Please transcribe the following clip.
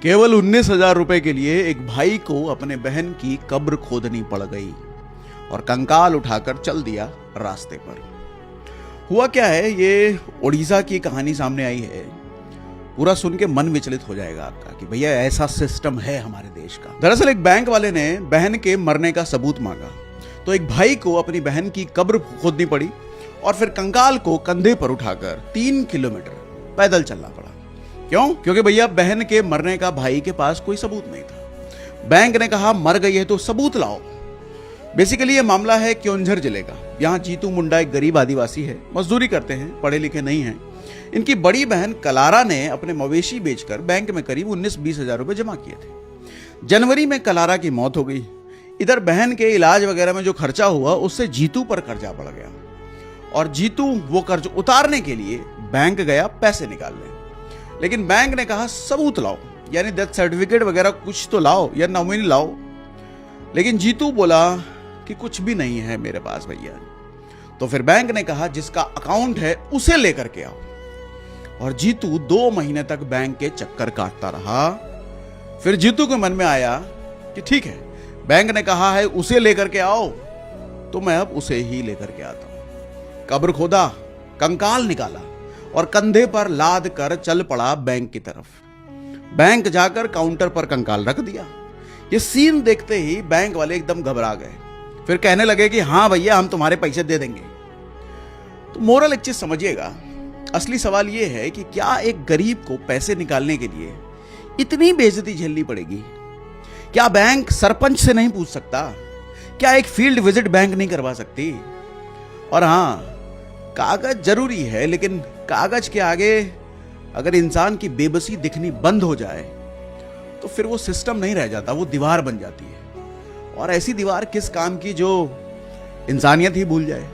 केवल 19,000 रुपए के लिए एक भाई को अपने बहन की कब्र खोदनी पड़ गई और कंकाल उठाकर चल दिया रास्ते पर। हुआ क्या है, ये उड़ीसा की कहानी सामने आई है। पूरा सुन के मन विचलित हो जाएगा आपका कि भैया ऐसा सिस्टम है हमारे देश का। दरअसल एक बैंक वाले ने बहन के मरने का सबूत मांगा, तो एक भाई को अपनी बहन की कब्र खोदनी पड़ी और फिर कंकाल को कंधे पर उठाकर 3 किलोमीटर पैदल चलना पड़ा। क्यों? क्योंकि भैया बहन के मरने का भाई के पास कोई सबूत नहीं था। बैंक ने कहा मर गई है तो सबूत लाओ। बेसिकली ये मामला है क्योंझर जिले का। यहाँ जीतू मुंडा एक गरीब आदिवासी है, मजदूरी करते हैं, पढ़े लिखे नहीं हैं। इनकी बड़ी बहन कलारा ने अपने मवेशी बेचकर बैंक में करीब 19-20 हजार रुपए जमा किए थे। जनवरी में कलारा की मौत हो गई। इधर बहन के इलाज वगैरह में जो खर्चा हुआ उससे जीतू पर कर्जा पड़ गया और जीतू वो कर्ज उतारने के लिए बैंक गया पैसे निकालने। लेकिन बैंक ने कहा सबूत लाओ, यानी डेथ सर्टिफिकेट वगैरह कुछ तो लाओ या नॉमिनी लाओ। लेकिन जीतू बोला कि कुछ भी नहीं है मेरे पास भैया। तो फिर बैंक ने कहा जिसका अकाउंट है उसे लेकर के आओ। और जीतू 2 महीने तक बैंक के चक्कर काटता रहा। फिर जीतू के मन में आया कि ठीक है, बैंक ने कहा है उसे लेकर के आओ, तो मैं अब उसे ही लेकर के आता हूं। कब्र खोदा, कंकाल निकाला और कंधे पर लाद कर चल पड़ा बैंक की तरफ। बैंक जाकर काउंटर पर कंकाल रख दिया। ये सीन देखते ही बैंक वाले एकदम घबरा गए। फिर कहने लगे कि हाँ भैया, हम तुम्हारे पैसे दे देंगे। तो मोरल एक चीज समझिएगा, असली सवाल यह है कि क्या एक गरीब को पैसे निकालने के लिए इतनी बेइज्जती झेलनी पड़ेगी? क्या बैंक सरपंच से नहीं पूछ सकता? क्या एक फील्ड विजिट बैंक नहीं करवा सकती? और हाँ, कागज जरूरी है, लेकिन कागज के आगे अगर इंसान की बेबसी दिखनी बंद हो जाए तो फिर वो सिस्टम नहीं रह जाता, वो दीवार बन जाती है। और ऐसी दीवार किस काम की जो इंसानियत ही भूल जाए।